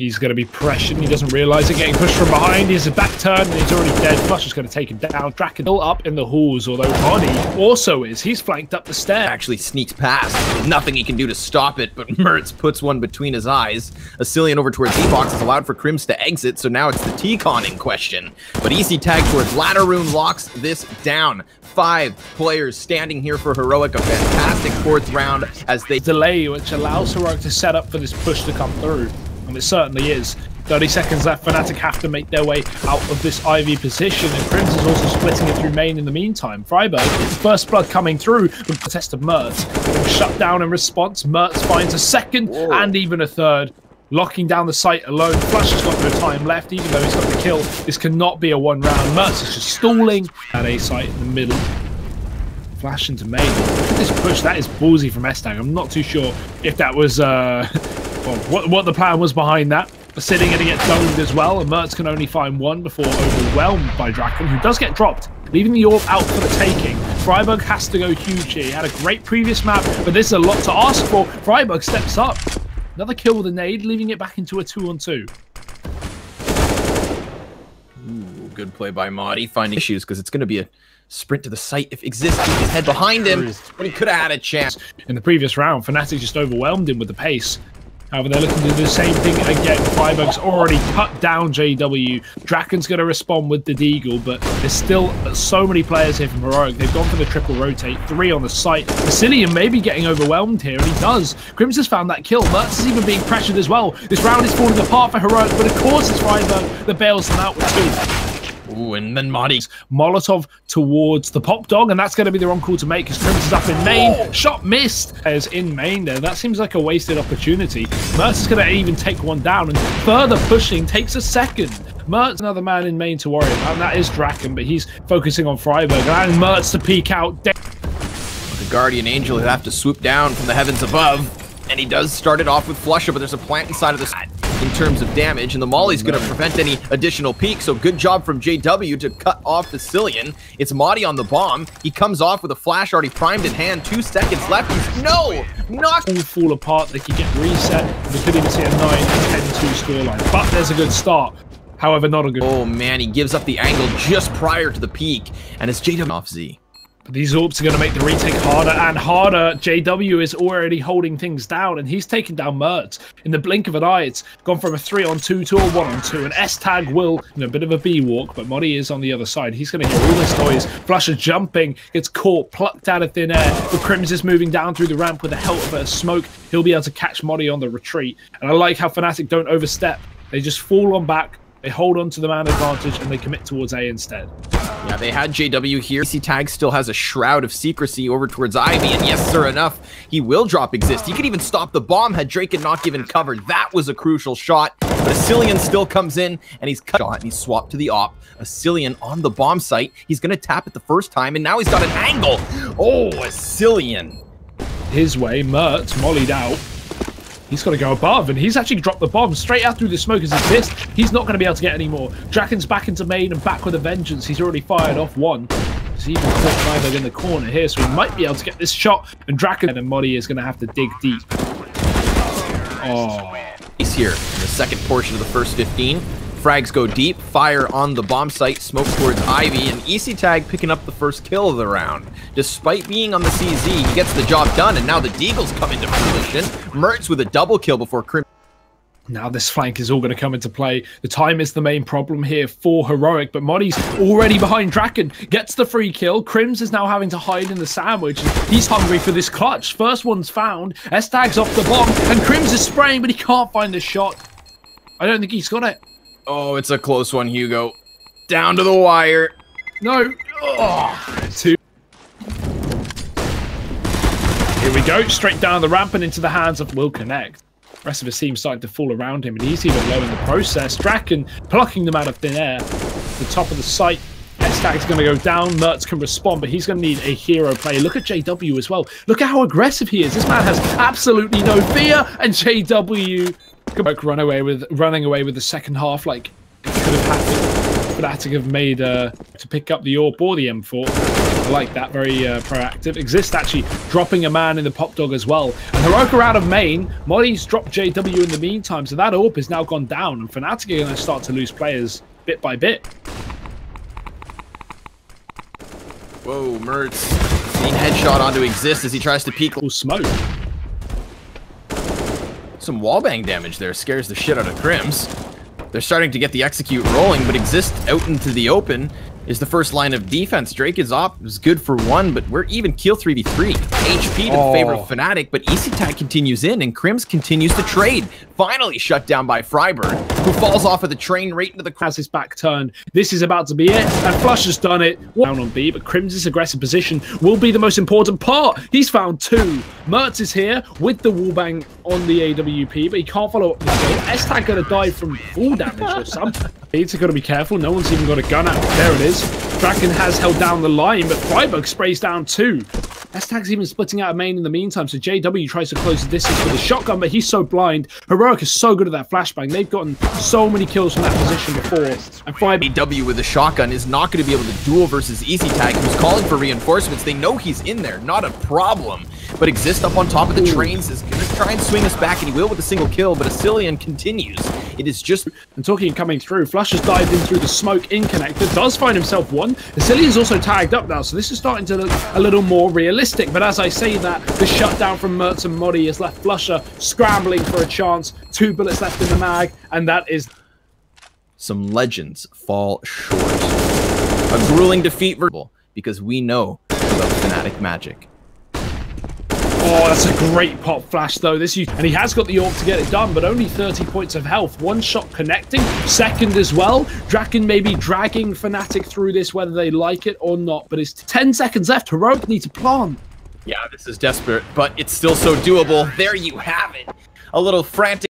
He's going to be pressured. He doesn't realize it. Getting pushed from behind. He's a back turn and he's already dead. Flush is going to take him down. Draken still up in the halls, although Body also is. He's flanked up the stair. Actually sneaks past. There's nothing he can do to stop it, but Mertz puts one between his eyes. Asilian over towards D-Box is allowed for Crims to exit, so now it's the T-Con in question. But EC-Tag towards Ladder Room locks this down. 5 players standing here for Heroic. A fantastic 4th round as they delay, which allows Heroic to set up for this push to come through. And it certainly is. 30 seconds left. Fnatic have to make their way out of this IV position, and Crims is also splitting it through main in the meantime. Freiburg, first blood coming through with the test of Mertz. Shut down in response. Mertz finds a second and even a third. Locking down the site alone. Flush has got no time left, even though he's got the kill. This cannot be a 1 round. Mertz is just stalling at A site in the middle. Flash into main. Look at this push. That is ballsy from S-Tag. I'm not too sure if that was well, what the plan was behind that. Sitting and he gets domed as well, and Mertz can only find one before overwhelmed by Draken, who does get dropped, leaving the orb out for the taking. Freiburg has to go huge here. He had a great previous map, but this is a lot to ask for. Freiburg steps up. Another kill with a nade, leaving it back into a 2-on-2. Ooh, good play by Madi, finding issues because it's going to be a sprint to the site if exists. Keep his head behind him, but he could have had a chance. In the previous round, Fnatic just overwhelmed him with the pace. However, they're looking to do the same thing again. Freiburg's already cut down JW. Draken's going to respond with the Deagle, but there's still so many players here from Heroic. They've gone for the triple rotate. 3 on the site. Asilian may be getting overwhelmed here, and he does. Crims has found that kill. Mertz is even being pressured as well. This round is falling apart for Heroic, but of course it's Freiburg that bails them out with 2. Ooh, and then Madi's Molotov towards the Pop Dog, and that's going to be the wrong call to make because Crims is up in main. Shot missed as in main there. That seems like a wasted opportunity. Mertz is going to even take one down, and further pushing takes a second. Mertz, another man in main to worry about, and that is Draken, but he's focusing on Freiburg, and Mertz to peek out. The Guardian Angel will have to swoop down from the heavens above, and he does start it off with Flusher, but there's a plant inside of the side in terms of damage, and the Molly's going to prevent any additional peak, so good job from JW to cut off the Cillian. It's Madi on the bomb. He comes off with a flash already primed in hand. 2 seconds left. No! Not all fall apart. They could get reset. We could even see a 9-10-2 scoreline, but there's a good start. However, not a good... Oh man, he gives up the angle just prior to the peak, and it's JW off Z. But these orbs are going to make the retake harder and harder. JW is already holding things down, and he's taken down Mertz. In the blink of an eye, it's gone from a 3-on-2 to a 1-on-2. And S-Tag will, a bit of a B-walk, but Modi is on the other side. He's going to hear all this noise. Flusher jumping, gets caught, plucked out of thin air. The Crims is moving down through the ramp with the help of a smoke. He'll be able to catch Modi on the retreat. And I like how Fnatic don't overstep. They just fall on back. They hold on to the man advantage, and they commit towards A instead. Yeah, they had JW here. EC-Tag still has a shroud of secrecy over towards Ivy, and yes, sir enough, he will drop exist. He could even stop the bomb had Drake not given cover. That was a crucial shot, but Asilian still comes in, and he's cut shot, and he's swapped to the op. Asilian on the bomb site. He's going to tap it the first time, and now he's got an angle. Oh, Asilian. His way, Mertz mollied out. He's got to go above, and he's actually dropped the bomb straight out through the smoke as exist. He's not going to be able to get any more. Draken's back into main and back with a vengeance. He's already fired off 1. He's even caught Freiburg in the corner here, so he might be able to get this shot. And Draken and Modi is going to have to dig deep. Oh. He's here in the second portion of the first 15. Frags go deep, fire on the bomb site, smoke towards Ivy, and EC-Tag picking up the first kill of the round. Despite being on the CZ, he gets the job done, and now the Deagles come into fruition. Mertz with a double kill before Crim. Now this flank is all going to come into play. The time is the main problem here for Heroic, but Modi's already behind Draken. Gets the free kill. Crims is now having to hide in the sandwich. He's hungry for this clutch. First one's found. S-Tag's off the bomb, and Crims is spraying, but he can't find the shot. I don't think he's got it. Oh, it's a close one, Hugo. Down to the wire. No. Oh, 2. Here we go. Straight down the ramp and into the hands of Will Connect. The rest of his team starting to fall around him, and he's even low in the process. Draken plucking them out of thin air. The top of the site. S-Tag's going to go down. Mertz can respond, but he's going to need a hero play. Look at JW as well. Look at how aggressive he is. This man has absolutely no fear, and JW... running away with the second half like it could have happened. Fnatic have made to pick up the AWP or the M4. I like that, very proactive. Exist actually dropping a man in the pop dog as well. And Heroic are out of main. Molly's dropped JW in the meantime, so that AWP has now gone down, and Fnatic are going to start to lose players bit by bit. Whoa, Mertz. Clean headshot onto Exist as he tries to peek. Smoke. Some wallbang damage there scares the shit out of Crims. They're starting to get the execute rolling, but Exist out into the open is the first line of defense. Drake is good for 1, but we're even kill 3v3. HP to the favor of Fnatic, but easytag continues in, and Crims continues to trade. Finally shut down by Freiberg, who falls off of the train right into the... Has his back turned. This is about to be it, and Flush has done it. Down on B, but Crims' aggressive position will be the most important part. He's found 2. Mertz is here with the wallbang on the AWP, but he can't follow up the kill. S-Tag gonna die from full damage or something. He's got to be careful. No one's even got a gun out. There it is. Draken has held down the line, but Freiberg sprays down 2. S-Tag's even splitting out of main in the meantime, so JW tries to close the distance with a shotgun, but he's so blind. Heroic is so good at that flashbang. They've gotten so many kills from that position before. And JW with a shotgun is not going to be able to duel versus easytag, who's calling for reinforcements. They know he's in there, not a problem. But Exist up on top of the trains is going to try and swing us back, and he will with a single kill, but Asilian continues. It is just... And talking coming through, Flush has dived in through the smoke in connector, does find himself 1. Asilian's also tagged up now, so this is starting to look a little more realistic. But as I say that, the shutdown from Mertz and Modi has left Flusher scrambling for a chance. 2 bullets left in the mag, and that is... Some legends fall short. A grueling defeat because we know about Fnatic magic. Oh, that's a great pop flash, though. And he has got the AWP to get it done, but only 30 points of health. 1 shot connecting, second as well. Draken maybe dragging Fnatic through this, whether they like it or not. But it's 10 seconds left. Heroic need to plant. Yeah, this is desperate, but it's still so doable. There you have it. A little frantic.